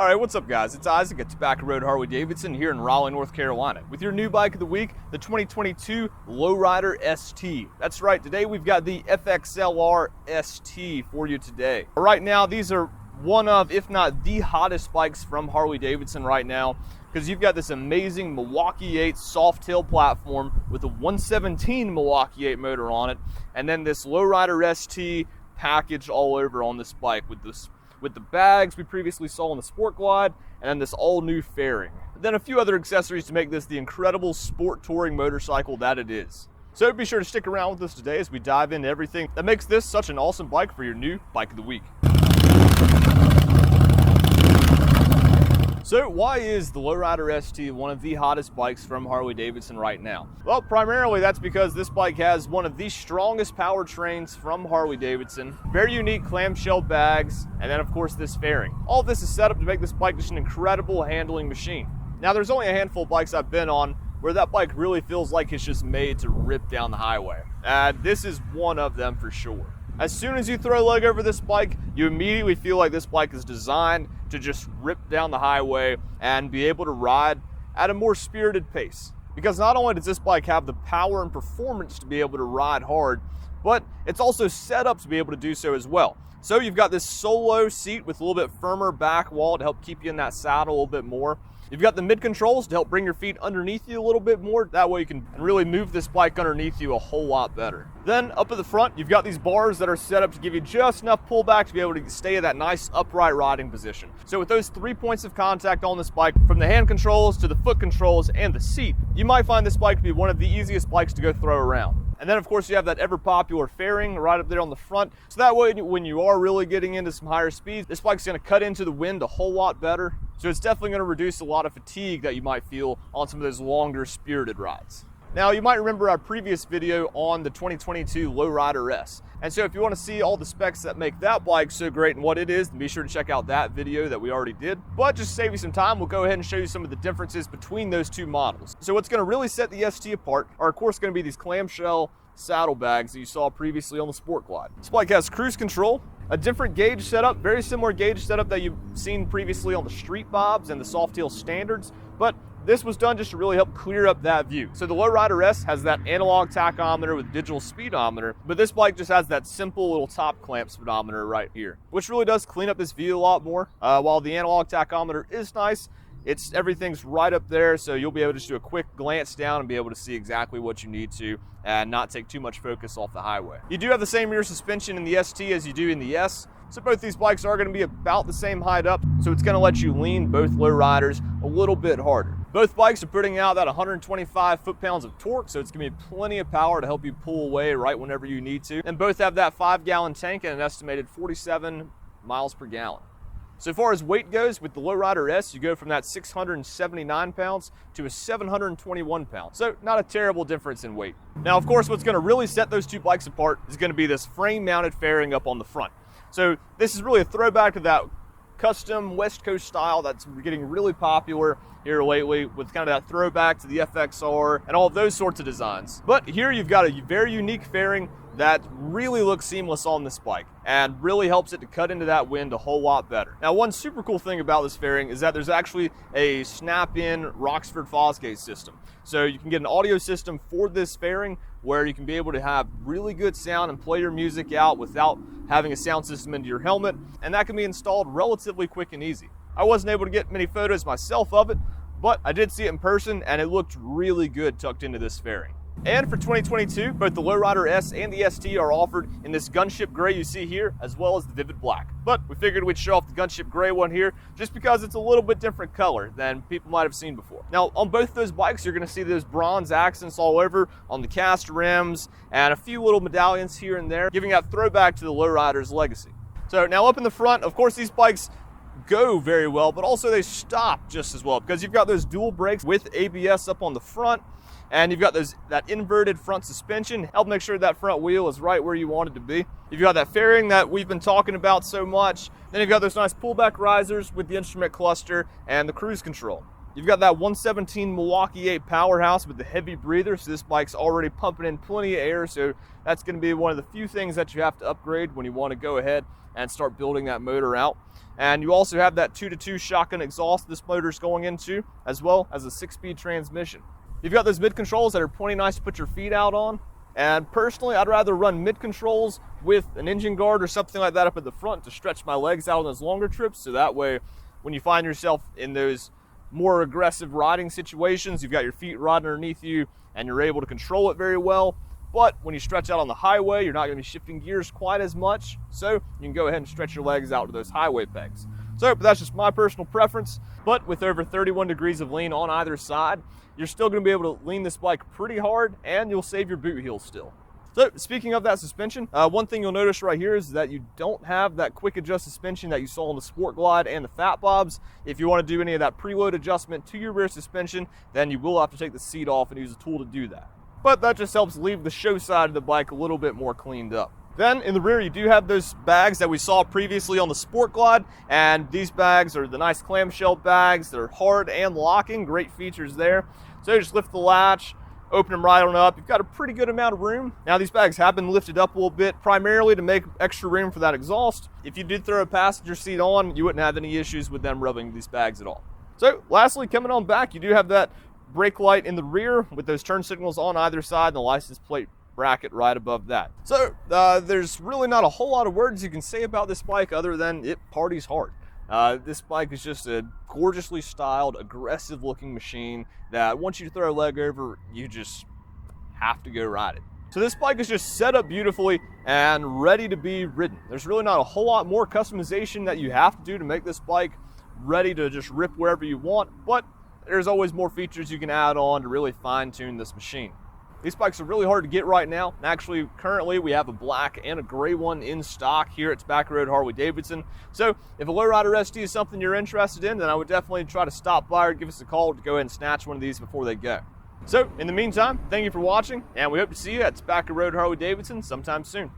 All right, what's up guys? It's Isaac at Tobacco Road Harley-Davidson here in Raleigh, North Carolina with your new bike of the week, the 2022 Lowrider ST. That's right, today we've got the FXLR ST for you today. Right now, these are one of, if not the hottest bikes from Harley-Davidson right now, because you've got this amazing Milwaukee 8 soft tail platform with a 117 Milwaukee 8 motor on it, and then this Lowrider ST package all over on this bike with the bags we previously saw on the Sport Glide, and then this all new fairing. Then a few other accessories to make this the incredible sport touring motorcycle that it is. So be sure to stick around with us today as we dive into everything that makes this such an awesome bike for your new bike of the week. So why is the Lowrider ST one of the hottest bikes from Harley-Davidson right now? Well, primarily that's because this bike has one of the strongest powertrains from Harley-Davidson, very unique clamshell bags, and then of course this fairing. All of this is set up to make this bike just an incredible handling machine. Now there's only a handful of bikes I've been on where that bike really feels like it's just made to rip down the highway. And this is one of them for sure. As soon as you throw a leg over this bike, you immediately feel like this bike is designed to just rip down the highway and be able to ride at a more spirited pace. Because not only does this bike have the power and performance to be able to ride hard, but it's also set up to be able to do so as well. So you've got this solo seat with a little bit firmer back wall to help keep you in that saddle a little bit more. You've got the mid controls to help bring your feet underneath you a little bit more. That way you can really move this bike underneath you a whole lot better. Then up at the front, you've got these bars that are set up to give you just enough pullback to be able to stay in that nice upright riding position. So with those 3 points of contact on this bike, from the hand controls to the foot controls and the seat, you might find this bike to be one of the easiest bikes to go throw around. And then of course you have that ever popular fairing right up there on the front. So that way when you are really getting into some higher speeds, this bike's gonna cut into the wind a whole lot better. So it's definitely gonna reduce a lot of fatigue that you might feel on some of those longer spirited rides. Now you might remember our previous video on the 2022 Lowrider S. And so if you want to see all the specs that make that bike so great and what it is, then be sure to check out that video that we already did. But just to save you some time, we'll go ahead and show you some of the differences between those two models. So what's going to really set the ST apart are of course going to be these clamshell saddlebags that you saw previously on the Sport Glide. This bike has cruise control, a different gauge setup, very similar gauge setup that you've seen previously on the Street Bobs and the Softail Standards, but this was done just to really help clear up that view. So the Lowrider S has that analog tachometer with digital speedometer, but this bike just has that simple little top clamp speedometer right here, which really does clean up this view a lot more. While the analog tachometer is nice, everything's right up there, so you'll be able to just do a quick glance down and be able to see exactly what you need to and not take too much focus off the highway. You do have the same rear suspension in the ST as you do in the S, so both these bikes are going to be about the same height up, so it's going to let you lean both Lowriders a little bit harder. Both bikes are putting out that 125 foot-pounds of torque, so it's going to be plenty of power to help you pull away right whenever you need to. And both have that 5-gallon tank and an estimated 47 miles per gallon. So far as weight goes, with the Lowrider S, you go from that 679 pounds to a 721 pounds. So not a terrible difference in weight. Now, of course, what's going to really set those two bikes apart is going to be this frame-mounted fairing up on the front. So this is really a throwback to that custom West Coast style that's getting really popular here lately, with kind of that throwback to the FXR and all of those sorts of designs. But here you've got a very unique fairing that really looks seamless on this bike and really helps it to cut into that wind a whole lot better. Now, one super cool thing about this fairing is that there's actually a snap-in Roxford Fosgate system. So you can get an audio system for this fairing where you can be able to have really good sound and play your music out without having a sound system into your helmet, and that can be installed relatively quick and easy. I wasn't able to get many photos myself of it, but I did see it in person and it looked really good tucked into this fairing. And for 2022, both the Lowrider S and the ST are offered in this gunship gray you see here, as well as the vivid black. But we figured we'd show off the gunship gray one here, just because it's a little bit different color than people might have seen before. Now, on both those bikes, you're gonna see those bronze accents all over on the cast rims, and a few little medallions here and there, giving that throwback to the Lowrider's legacy. So now up in the front, of course, these bikes go very well, but also they stop just as well, because you've got those dual brakes with ABS up on the front, and you've got that inverted front suspension, help make sure that front wheel is right where you want it to be. You've got that fairing that we've been talking about so much. Then you've got those nice pullback risers with the instrument cluster and the cruise control. You've got that 117 Milwaukee 8 Powerhouse with the heavy breather, so this bike's already pumping in plenty of air, so that's going to be one of the few things that you have to upgrade when you want to go ahead and start building that motor out. And you also have that 2-to-2 shotgun exhaust this motor's going into, as well as a 6-speed transmission. You've got those mid controls that are plenty nice to put your feet out on. And personally, I'd rather run mid controls with an engine guard or something like that up at the front to stretch my legs out on those longer trips, so that way when you find yourself in those more aggressive riding situations, you've got your feet right underneath you and you're able to control it very well. But when you stretch out on the highway, you're not going to be shifting gears quite as much, so you can go ahead and stretch your legs out to those highway pegs. So, but that's just my personal preference. But with over 31 degrees of lean on either side, you're still going to be able to lean this bike pretty hard, and you'll save your boot heel still. So speaking of that suspension, one thing you'll notice right here is that you don't have that quick adjust suspension that you saw on the Sport Glide and the Fat Bobs. If you want to do any of that preload adjustment to your rear suspension, then you will have to take the seat off and use a tool to do that. But that just helps leave the show side of the bike a little bit more cleaned up. Then in the rear, you do have those bags that we saw previously on the Sport Glide, and these bags are the nice clamshell bags. They're hard and locking, great features there. So you just lift the latch, open them right on up. You've got a pretty good amount of room. Now these bags have been lifted up a little bit, primarily to make extra room for that exhaust. If you did throw a passenger seat on, you wouldn't have any issues with them rubbing these bags at all. So lastly, coming on back, you do have that brake light in the rear with those turn signals on either side and the license plate bracket right above that. So there's really not a whole lot of words you can say about this bike other than it parties hard. This bike is just a gorgeously styled, aggressive looking machine that once you throw a leg over, you just have to go ride it. So this bike is just set up beautifully and ready to be ridden. There's really not a whole lot more customization that you have to do to make this bike ready to just rip wherever you want, but there's always more features you can add on to really fine tune this machine. These bikes are really hard to get right now. Actually, currently we have a black and a gray one in stock here at Tobacco Road Harley-Davidson. So if a Lowrider ST is something you're interested in, then I would definitely try to stop by or give us a call to go ahead and snatch one of these before they go. So in the meantime, thank you for watching, and we hope to see you at Tobacco Road Harley-Davidson sometime soon.